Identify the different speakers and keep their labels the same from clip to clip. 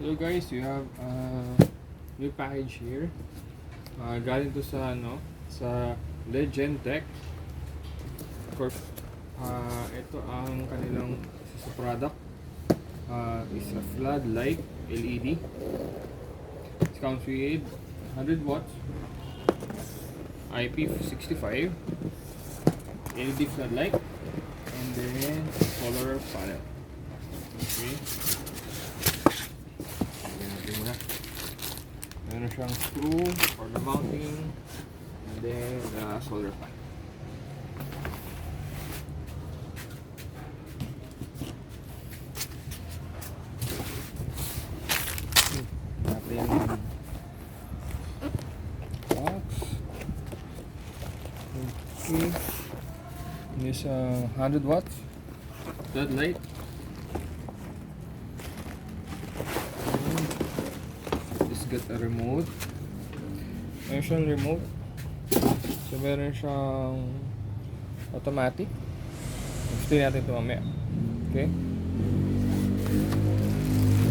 Speaker 1: Hello guys, you have new package here. Galing to sa sa Legend Tech. Of course, ito ang kanilang sa product. Is a floodlight LED. It comes with 100 watts, IP65, LED floodlight, and then solar panel. Okay. Muna. Meron siyang screw for the mounting, and then solar fan. Natin box. Okay. This 100 watts floodlight. Get a remote. Meron siyang remote. So meron siyang automatic. Explain natin ito mamaya. Okay.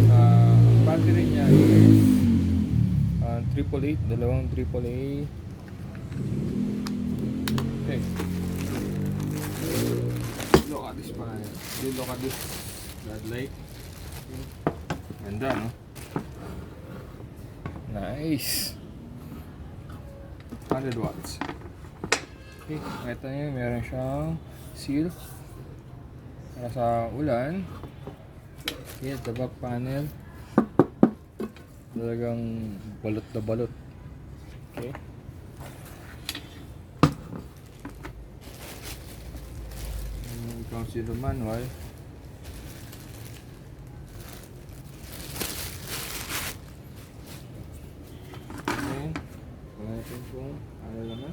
Speaker 1: Ang battery niya is 888, dalawang AAA. Okay. Look at this panel. Look at this floodlight. Okay. Ganda, no? Nice. 100 watts. Okay, ito niya, meron siyang seal para sa ulan. Okay, the back panel talagang balot na balot. Okay. It comes with the manual. Natin kung ano naman.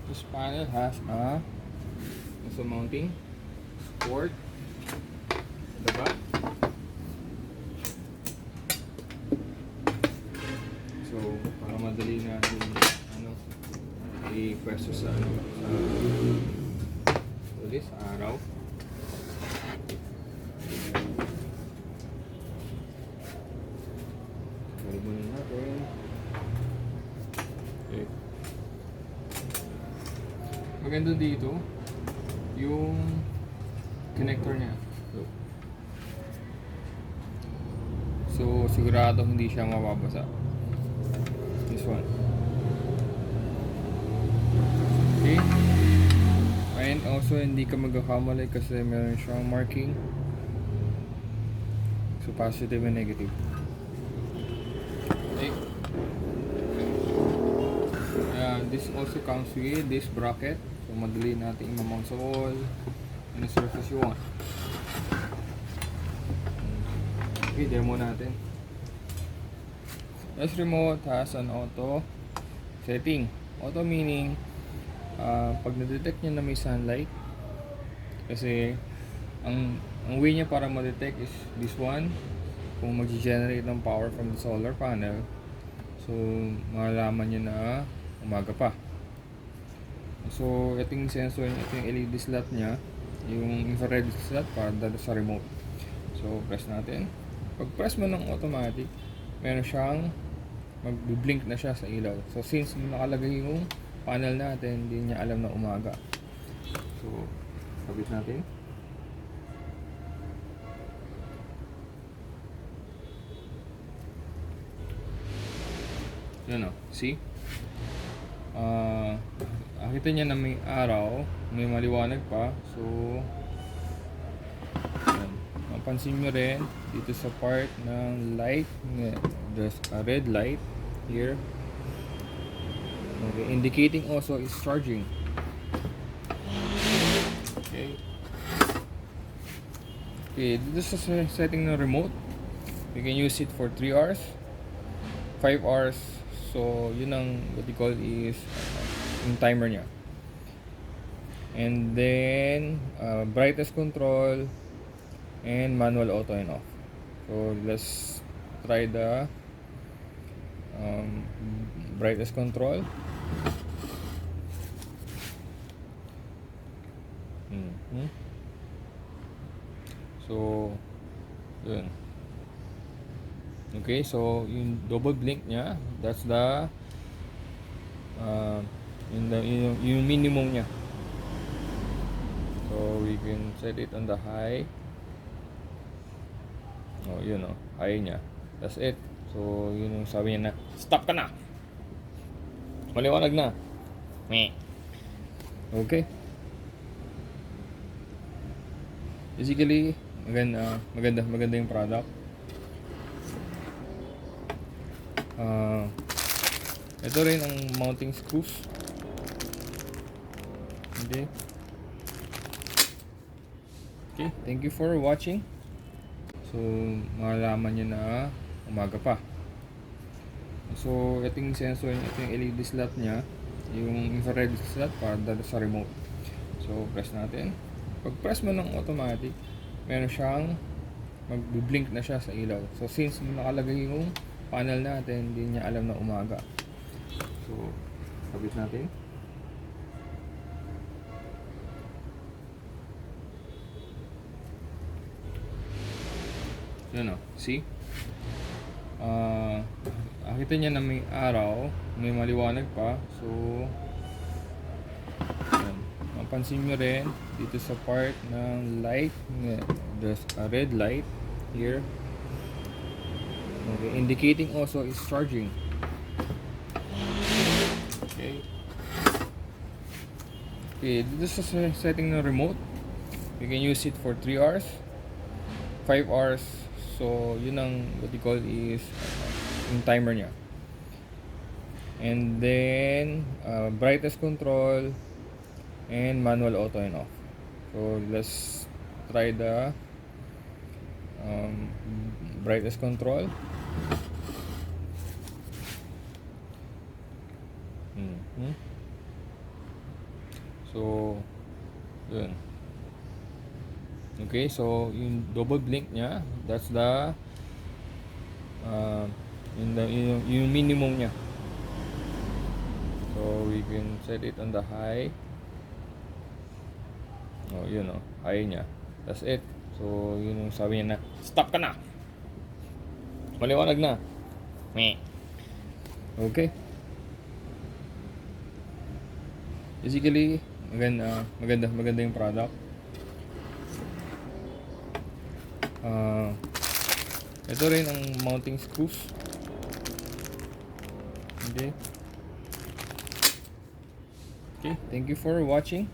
Speaker 1: This panel has a mounting support at the back. So, para madali natin i-pwesto sa ulit sa araw. Galibunin natin. Okay. Maganda dito yung connector niya. So, sigurado hindi siya mababasa. This one. Okay. And also hindi ka magkakamali kasi meron siyang marking. So positive and negative. Okay. This also comes with this bracket. So madali natin i-mount sa wall. Any surface you want. Okay, demo natin. This remote has an auto setting. Auto meaning pag na-detect niya na may sunlight, kasi ang way niya para ma-detect is this one. Kung mag-generate ng power from the solar panel, so malalaman niya na umaga pa. So ito yung sensor niya, ito yung LED slot niya, yung infrared slot para sa remote. So press natin. Pag press mo ng automatic, meron siyang mag-blink na siya sa ilaw. So since nakalagay yung panel natin, hindi niya alam na umaga. So kabit natin. Yan o, see? Nakita niya na may araw, may maliwanag pa. So yan. Mapansin nyo rin dito sa part ng light, there's a red light here. Okay, indicating also is charging. Okay. Okay, dito sa setting ng remote, you can use it for 3 hours, 5 hours. So yun ang what you call is yung timer niya. And then brightness control, and manual auto and off. So let's try the brightness control. Mhm. So yun. Okay, so yung double blink niya, that's the uh, yung minimum niya. So we can set it on the high. Oh, yun oh, high niya. That's it. So yun yung sabi niya na, stop ka na! Maliwanag na. Meh. Okay. Basically, maganda yung product. Ito rin ang mounting screws. Okay. Okay, thank you for watching. So, malalaman nyo na umaga pa. So, ito yung sensor niya, ito yung LED slot niya, yung infrared slot para dito sa remote. So, press natin. Pag press mo ng automatic, meron siyang mag-blink na siya sa ilaw. So, since nakalagay yung panel natin, hindi niya alam na umaga. So, kabit natin. Yun o, see? Nakita niya na may araw, may maliwanag pa. So, yan. Mapansin nyo rin dito sa part ng light, there's a red light here. Okay, indicating also is charging. Okay. Okay, this is a setting ng remote. You can use it for 3 hours, 5 hours. So, yun ang what you call is yung timer niya. And then, brightness control and manual auto and off. So, let's try the brightness control. So, yun. Okay, so yung double blink niya, that's the yung minimum niya. So we can set it on the high. Oh, yun oh, high niya. That's it. So yun yung sabi niya na, stop ka na! Maliwanag na. Meh. Okay. Basically, maganda yung product. Ito rin ang mounting screws. Okay. Okay, thank you for watching.